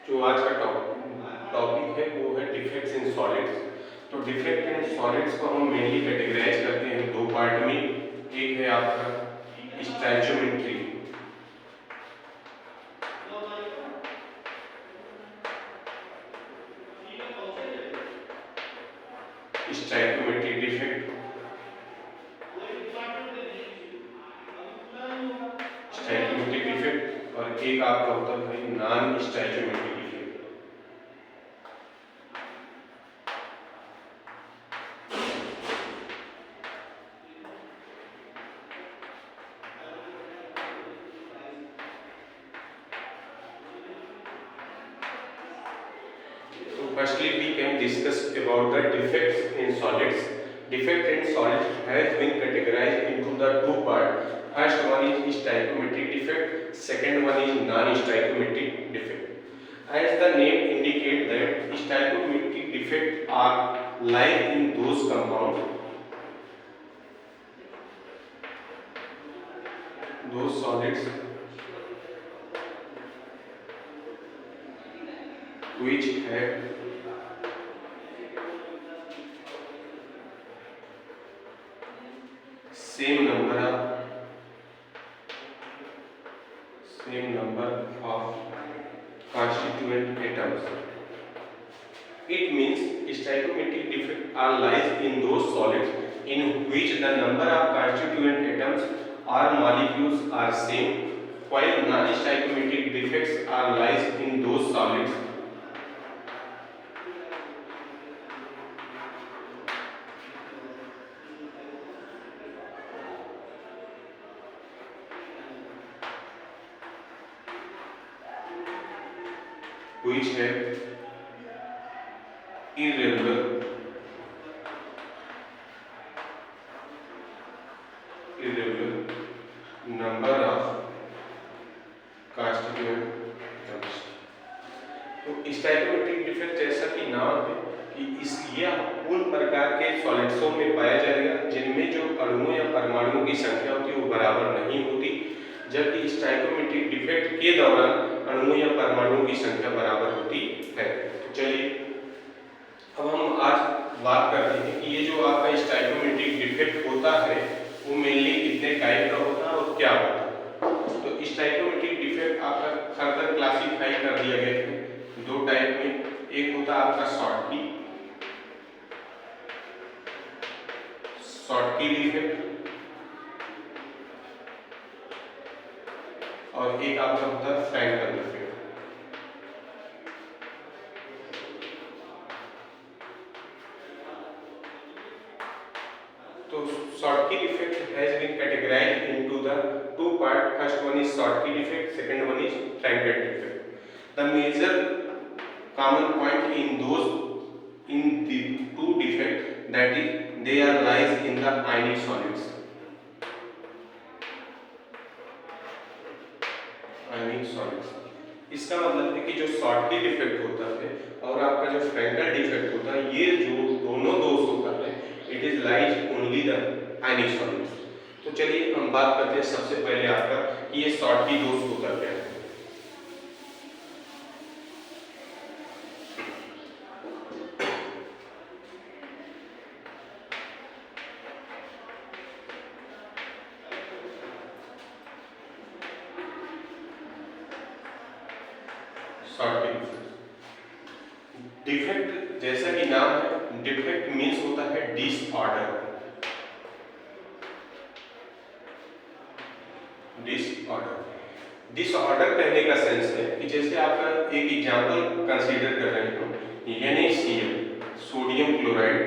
जो आज का टॉपिक है वो है डिफेक्ट्स इन सॉलिड्स। तो डिफेक्ट इन सॉलिड्स को हम मेनली कैटेगराइज करते हैं दो पार्ट में। एक है आपका स्टैचोमेट्री, स्टैचोमेट्री डिफेक्ट, स्टैचोमेट्रिक डिफेक्ट, और एक आपका होता है non stoichiometric defect. So firstly we can discuss about the defects in solids. Defect in solids has been categorized into the two parts. First one is stoichiometric defect, second one is non-stoichiometric defect. As the name indicates that stoichiometric defects are lie in those compounds, those solids which have same number of constituent atoms. It means stoichiometric defects are lies in those solids in which the number of constituent atoms or molecules are same, while non-stoichiometric defects are lies in those solids which have irregular number of constituent atoms। तो stoichiometric defect जैसा कि नाम है कि इस यह उन प्रकार के सॉलिड्सों में पाया जाएगा जिनमें जो अणुओं या परमाणुओं की संख्या होती है वो बराबर नहीं होती, जबकि स्टैचोमेट्रिक डिफेक्ट के दौरान अणुओं या परमाणुओं की संख्या बराबर होती है। तो चलिए अब हम आज बात करते हैं कि ये जो आपका स्टैचोमेट्रिक डिफेक्ट होता है वो मेनली कितने टाइप का होता है और क्या होता है। तो स्टैचोमेट्रिक डिफेक्ट आपका फर्दर क्लासिफाई कर दिया गया है दो टाइप में। एक होता है आपका शॉर्टकी डिफेक्ट, और एक आपका होता है फ्रैंकल डिफेक्ट। तो Schottky defect has been categorized into the two part. First one is Schottky defect, second one is Frankel defect. The major common point in the two defect, that is they are lies in the ionic solids. ionic solids इसका मतलब है कि जो Schottky defect होता है और आपका जो फ्रैंकल डिफेक्ट होता है, ये जो दोनों दोष होता है it is lies only the ionic solids. तो चलिए हम बात करते हैं सबसे पहले आपका कि ये शॉर्टकी दोष होता क्या है। डिफेक्ट जैसा कि नाम है, डिफेक्ट मीन्स होता है डिसऑर्डर। डिसऑर्डर कहने का सेंस है कि जैसे आपका एक एग्जांपल कंसीडर कर रहे हो, NaCl sodium chloride.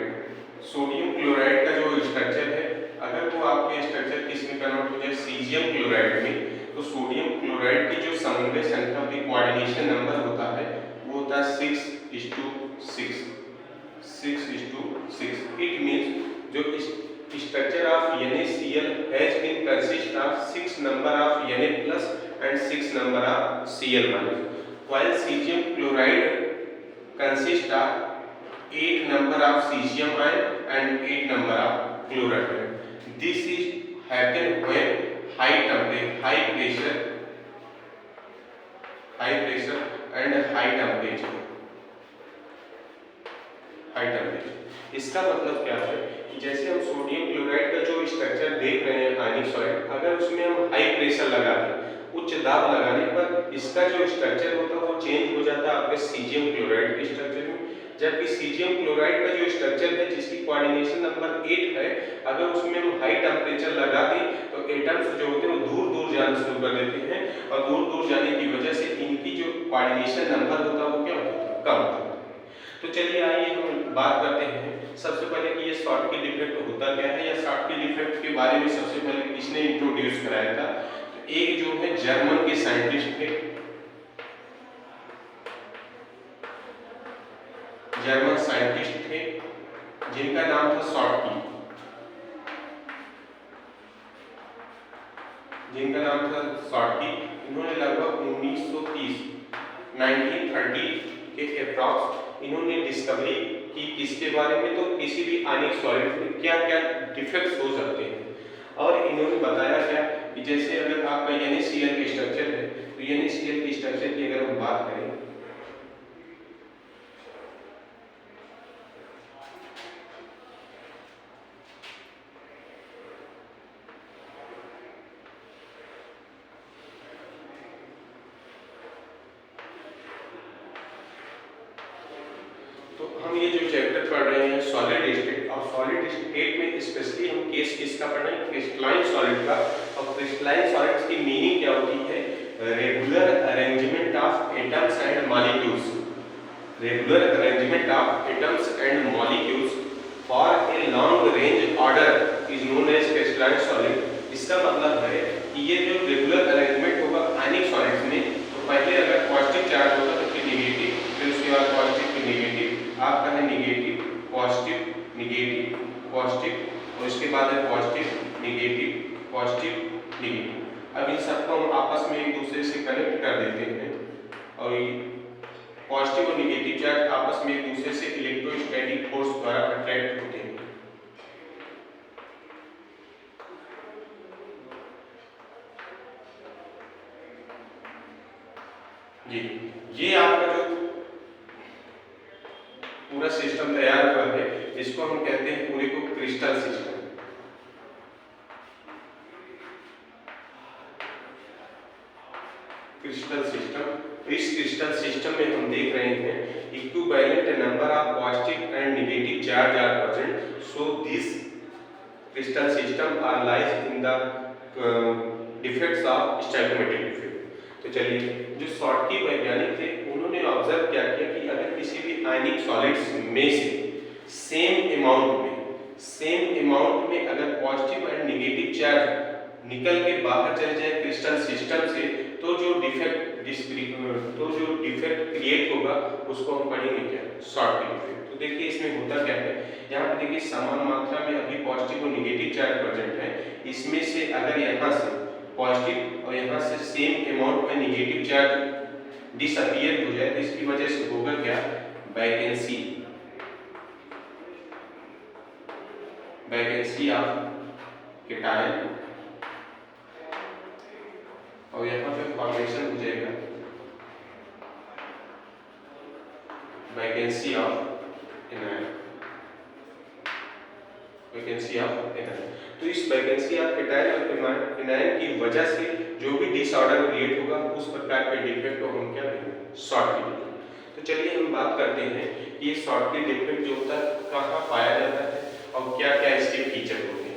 Sodium chloride का जो स्ट्रक्चर है, अगर वो आपके स्ट्रक्चर किस में कन्वर्ट हो जाए सीजियम क्लोराइड में, तो सोडियम क्लोराइड की जो समन्वय संख्या होती है, कोऑर्डिनेशन नंबर होता है, वो होता है 6:6। 6:6। इट मींस जो structure of NaCl has been consist of 6 number of Na plus and 6 number of Cl minus, while cesium chloride consists of 8 number of cesium ion and 8 number of chloride ion. This is happen when high temperature, high pressure and high temperature. इसका मतलब क्या है कि जैसे हम sodium chloride का जो structure देख रहे हैं आयनिक सॉलिड, अगर उसमें हम हाई प्रेशर लगा दें, उच्च दाब लगाने पर इसका जो स्ट्रक्चर होता है वो चेंज हो जाता है आपके सीजियम क्लोराइड के स्ट्रक्चर में। जबकि सीजियम क्लोराइड का जो स्ट्रक्चर है, जिसकी कोऑर्डिनेशन नंबर 8 है, अगर उसमें हम हाई टेम्परेचर लगा दें तो एटम्स जो होते हैं वो दूर दूर जाना शुरू कर देते हैं, और दूर दूर जाने की वजह से इनकी जो कोऑर्डिनेशन नंबर होता है वो क्या होता है, कम होता है। तो चलिए आइए हम बात करते हैं सबसे पहले कि ये शॉटकी डिफेक्ट होता क्या है, या शॉटकी डिफेक्ट के बारे में सबसे पहले किसने इंट्रोड्यूस कराया था। तो एक जो है जर्मन के साइंटिस्ट थे, जर्मन साइंटिस्ट थे जिनका नाम था शॉटकी, इन्होंने लगभग 1930 के अप्रॉक्स इन्होंने डिस्कवरी की किसके बारे में, तो किसी भी आयनिक सॉलिड में क्या क्या डिफेक्ट्स हो सकते हैं। और इन्होंने बताया क्या कि जैसे अगर आपका NaCl के स्ट्रक्चर है, तो NaCl के स्ट्रक्चर की अगर हम बात करें, तो हम ये जो चैप्टर पढ़ रहे हैं सॉलिड स्टेट, और सॉलिड स्टेट में स्पेशली हम केस किसका पढ़ रहे हैं, क्रिस्टलाइन सॉलिड का। और क्रिस्टलाइन सॉलिड्स की मीनिंग क्या होती है, regular arrangement of atoms and molecules, regular arrangement of atoms and molecules for a long range order is known as crystalline solid. इसका मतलब है कि ये जो रेगुलर अरेंजमेंट होगा आयनिक सॉलिड्स में, तो पहले अगर पॉजिटिव चार्ज होगा तो फिर नेगेटिव, फिर उसके बाद पॉजिटिव फिर नेगेटिव, आपका है नेगेटिव पॉजिटिव नेगेटिव पॉजिटिव, और इसके बाद है पॉजिटिव नेगेटिव पॉजिटिव नेगेटिव। अब इन सबको हम आपस में एक दूसरे से कनेक्ट कर देते हैं, और ये पॉजिटिव और नेगेटिव चार्ज आपस में एक दूसरे से इलेक्ट्रोस्टैटिक फोर्स द्वारा अट्रैक्ट होते हैं। जी, ये आपका जो पूरा सिस्टम तैयार हुआ है, इसको हम कहते हैं पूरे को क्रिस्टल सिस्टम। क्रिस्टल सिस्टम, इस क्रिस्टल सिस्टम में हम देख रहे हैं equivalent number of positive and negative charge are present, so this crystal system are lies in the defects of stoichiometric defect. तो चलिए, जो शॉटकी वैज्ञानिक थे उन्होंने ऑब्जर्व क्या किया कि अगर किसी भी आयनिक सॉलिड्स में से सेम अमाउंट में अगर पॉजिटिव एंड नेगेटिव चार्ज निकल के बाहर चले जाए क्रिस्टल सिस्टम से, तो जो डिफेक्ट क्रिएट होगा उसको हम पढ़ेंगे क्या, शॉटकी डिफेक्ट। तो देखिए इसमें होता क्या है, यहाँ पे देखिए समान मात्रा में अभी पॉजिटिव और नेगेटिव चार्ज प्रेजेंट है, इसमें से अगर यहाँ से पॉजिटिव और यहाँ से सेम अमाउंट में नेगेटिव चार्ज डिसअपीयर हो जाए, तो इसकी वजह से होगा क्या, वैकेंसी ऑफ कैटायन, और यहाँ पे फॉर्मेशन हो जाएगा वैकेंसी ऑफ एनायन। तो इस वैकेंसी ऑफ कैटायन और एनायन की वजह से जो भी डिसऑर्डर क्रिएट होगा उस प्रकार के डिफेक्ट को हम क्या कहेंगे, शॉटकी डिफेक्ट। तो चलिए हम बात करते हैं कि ये शॉटकी डिफेक्ट जो होता है कहाँ पाया जाता है और क्या क्या इसके फीचर होते हैं।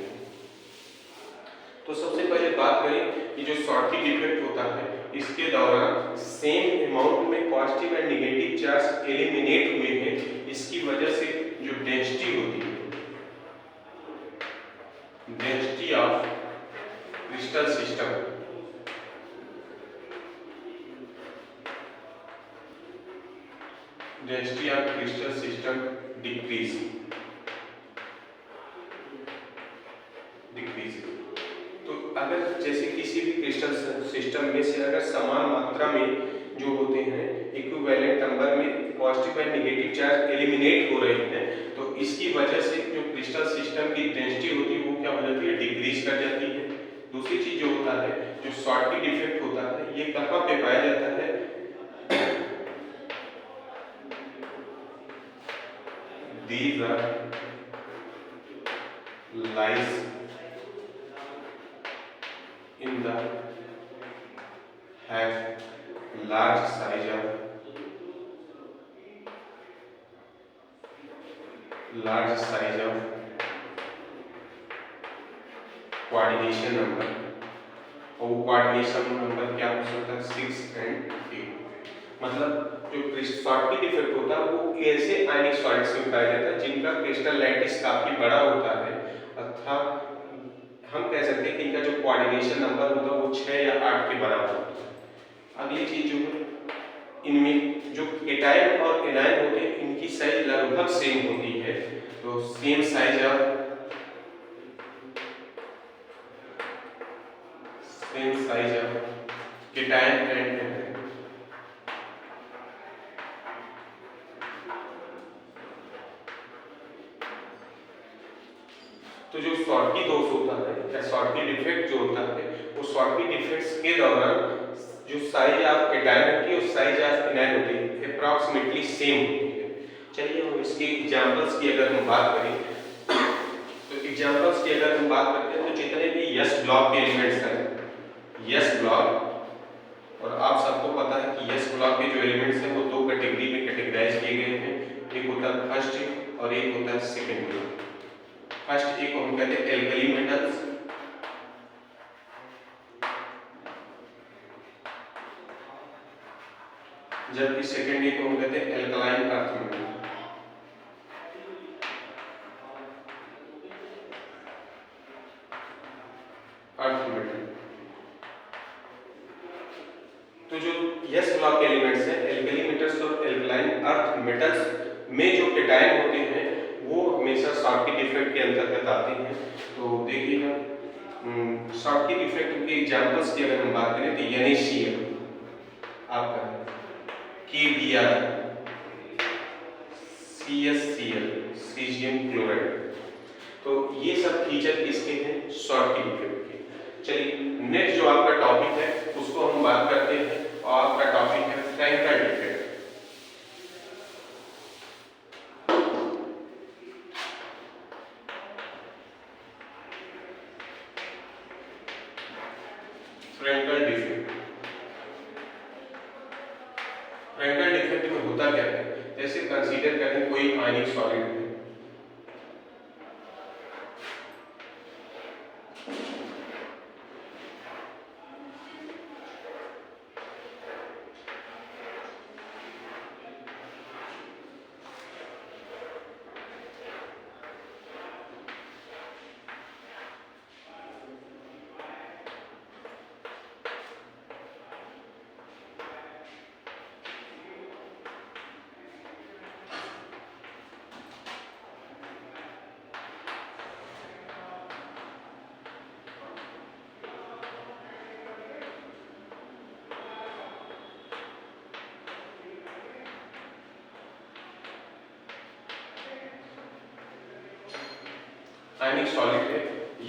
तो सबसे पहले बात करें कि जो शॉटकी डिफेक्ट होता है, इसके दौरान सेम अमाउंट में positive and negative charge eliminate हुए हैं, इसकी वजह से जो डेंसिटी होती है, density of crystal system, decrease. तो अगर जैसे किसी भी क्रिस्टल सिस्टम में से अगर समान मात्रा में जो होते हैं इक्विवेलेंट नंबर में positive and negative charge eliminate हो रहे हैं, तो इसकी वजह से जो क्रिस्टल सिस्टम की डेंसिटी होती है वो क्या हो जाती है, डिक्रीज कर जाती है। दूसरी चीज जो होता है, जो शॉटकी डिफेक्ट होता है, ये कहाँ पे पाया जाता है, these are lies in the have large size of coordination number, और वो कोऑर्डिनेशन नंबर क्या हो सकता है 6 and 8। मतलब जो शॉर्टकी डिफेक्ट होता है वो ऐसे आयनिक सॉलिड्स में पाया जाता है जिनका क्रिस्टल लैटिस काफी बड़ा होता है, अर्थात हम कह सकते हैं कि इनका जो कोऑर्डिनेशन नंबर होता है वो 6 या 8 के बराबर होता है। अगली चीज जो है, इनमें जो एटाइन और एनाइन होते हैं इनकी साइज लगभग सेम होती है, तो same size of ethyne and enyne. तो जो शॉर्टकी दोष होता है या शॉर्टकी डिफेक्ट जो होता है वो शॉर्टकी डिफेक्ट्स के दौरान जो साइज ऑफ एटाइन होती है और साइज ऑफ एनाइन होती है अप्रॉक्सीमेटली सेम होती है। चलिए हम इसके एग्जांपल्स की अगर हम बात करें तो एग्जांपल्स की अगर हम बात करते हैं तो जितने भी यस ब्लॉक के एलिमेंट्स हैं, यस ब्लॉक, और आप सबको पता है कि यस ब्लॉक के जो एलिमेंट्स हैं वो दो कैटेगरी में कैटेगराइज किए गए हैं, एक होता है फर्स्ट और एक होता है सेकेंड ब्लॉक। फर्स्ट एक को हम कहते हैं एल्कली मेटल्स, जबकि सेकेंड एक को हम कहते हैं एल्कलाइन अर्थ मेटल। तो जो यस ब्लॉक के एलिमेंट्स हैं एल्कली मेटल्स और एल्कलाइन अर्थ मेटल्स में जो कैटायन होते हैं वो हमेशा शॉर्टकी डिफेक्ट के अंतर्गत आते हैं। तो देखिएगा शॉर्टकी डिफेक्ट के एग्जांपल्स की अगर हम बात करें तो NaCl आपका KBr, CSCl सीजियम क्लोराइड, तो ये सब फीचर किसके हैं? शॉर्टकी डिफेक्ट के। चलिए नेक्स्ट जो आपका टॉपिक है उसको हम बात करते हैं और आपका टॉपिक है Frenkel defect. Frenkel defect, Frenkel defect में होता क्या है? जैसे कंसीडर करें कोई आयनिक सॉलिड है, आयनिक सॉलिड है,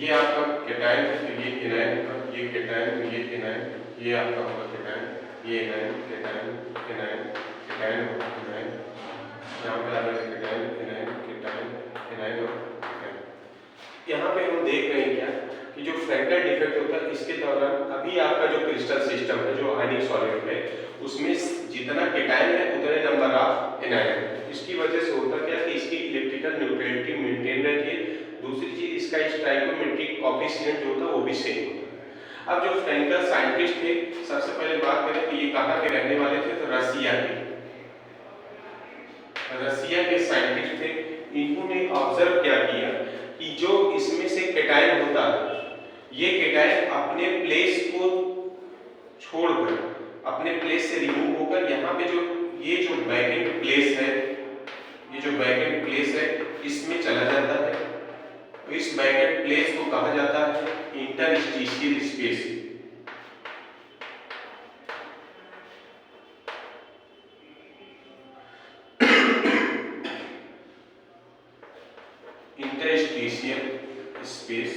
ये आपका कैटायन है, तो ये एनायन होगा, ये कैटायन, ये एनायन, ये आपका होगा कैटायन, ये एनायन, कैटायन, एनायन, कैटायन और एनायन, यहाँ पे आ रहा है कैटायन, एनायन, कैटायन, एनायन और कैटायन। यहाँ पे हम देख रहे हैं क्या कि जो फ्रैंकल डिफेक्ट होता है इसके दौरान अभी आपका जो क्रिस्टल सिस्टम है जो आयनिक सॉलिड है उसमें जितना कैटायन है उतने नंबर ऑफ एनायन है। इसकी वजह से होता क्या कि इसकी इलेक्ट्रिकल न्यूट्रलिटी मेंटेन रहती है। दूसरी चीज इसका स्टाइकोमेट्रिक कोएफिशिएंट जो होता है वो भी सेम होता है। अब जो फ्रैंकल साइंटिस्ट थे, सबसे पहले बात करें तो ये कहाँ के रहने वाले थे? तो रसिया के साइंटिस्ट थे। इन्होंने ऑब्जर्व क्या किया कि जो इसमें से कैटायन होता है ये कैटायन अपने प्लेस को छोड़कर, अपने प्लेस से रिमूव होकर यहाँ पे जो ये जो वैकेंट प्लेस है, ये जो वैकेंट प्लेस है इसमें चला जाता है। इस वैकेंट प्लेस को कहा जाता है इंटरस्टिशियल स्पेस। इंटरस्टिशियल स्पेस,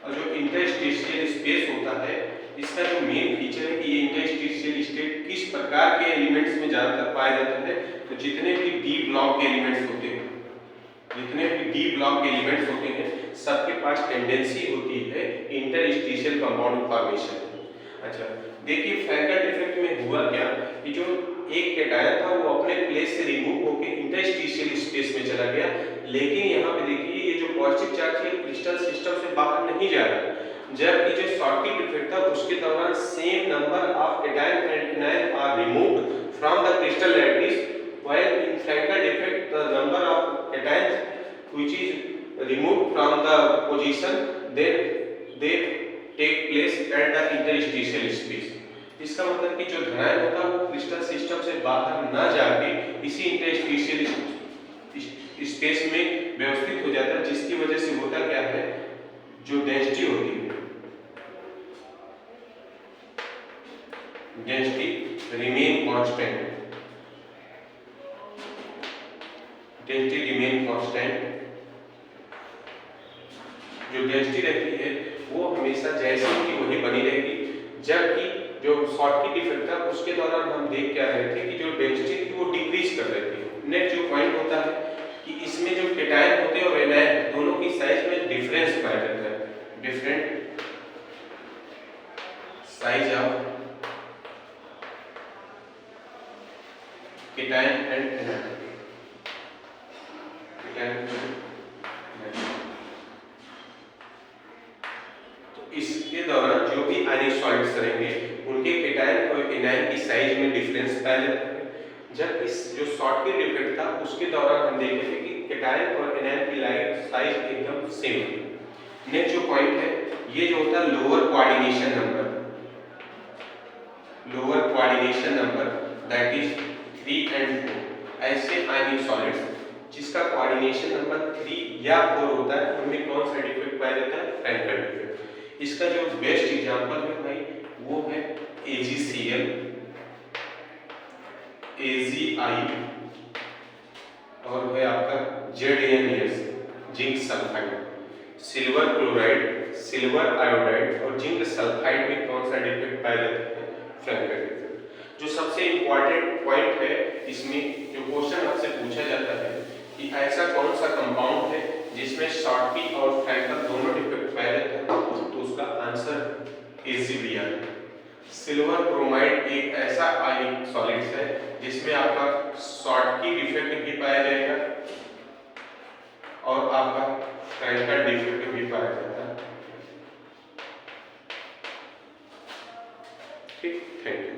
और जो इंटरस्टिशियल स्पेस होता है इसका जो मेन फीचर है कि ये इंटरस्टिशियल स्टेट किस प्रकार के एलिमेंट्स में ज्यादातर पाया जाता है, तो जितने भी डी ब्लॉक के एलिमेंट्स होते हैं, जितने भी डी ब्लॉक के एलिमेंट्स होते हैं, सबके पास टेंडेंसी होती है इंटरस्टिशियल कंपाउंड फॉर्मेशन। अच्छा देखिए फ्रैंकल डिफेक्ट में हुआ क्या कि जो एक कैटायन था वो अपने प्लेस से रिमूव होकर इंटरस्टिशियल स्पेस में चला गया, लेकिन यहाँ पे देखिए ये जो पॉजिटिव चार्ज है क्रिस्टल सिस्टम से बाहर नहीं जा रहा, जबकि जो शॉर्टकी डिफेक्ट था उसके दौरान same number of cation and anion are removed from the crystal lattice, while in Frankel defect the number of cations which is removed from the position then they take place at the interstitial space। इसका मतलब कि जो धनायन होता है वो crystal system से बाहर ना जाके इसी इंटरस्टिशियल स्पेस में व्यवस्थित हो जाता है, जिसकी वजह से होता क्या है, जो डेंसिटी होती है, density remain constant, density remain constant, जो डेंसिटी रहती है वो हमेशा जैसी की वही बनी रहेगी, जबकि जो शॉर्टकी डिफेक्ट था उसके दौरान हम देख क्या रहे थे कि जो डेंसिटी थी वो डिक्रीज कर रही थी। नेक्स्ट जो पॉइंट होता है कि इसमें जो कैटायन होते हैं और एनायन दोनों की साइज में डिफरेंस पाया जाता है, different size of cation and anion, तो इसके दौरान जो भी आयनिक सॉलिड्स रहेंगे उनके कैटायन और एनायन की साइज में डिफरेंस पाया जाता है। जब इस जो शॉर्टकी डिफेक्ट था उसके दौरान हम देखे थे कि कैटायन और एनायन की साइज एकदम सेम है। नेक्स्ट जो पॉइंट है ये जो होता है lower coordination number, lower coordination number that is 3 and 4, ऐसे आयनिक सॉलिड्स जिसका कोऑर्डिनेशन नंबर 3 या 4 होता है उनमें कौन सा डिफेक्ट पाया जाता है, फ्रैंकल डिफेक्ट। इसका जो बेस्ट एग्जांपल है भाई वो है AgCl, AgI और है आपका ZnS zinc sulphide, silver chloride, silver iodide और जिंक सल्फाइड में कौन सा डिफेक्ट पाया जाता है, फ्रैंकल डिफेक्ट। जो सबसे इंपॉर्टेंट पॉइंट है इसमें जो क्वेश्चन आपसे पूछा जाता है कि ऐसा कौन सा कंपाउंड है जिसमें शॉर्टकी और फ्रैंकल दोनों डिफेक्ट पाया जाता है, तो उसका आंसर AgBr। सिल्वर ब्रोमाइड एक ऐसा आयनिक सॉलिड्स है जिसमें आपका शॉर्टकी डिफेक्ट भी पाया जाएगा और आपका फ्रैंकल डिफेक्ट भी पाया जाता है। ठीक, थैंक यू।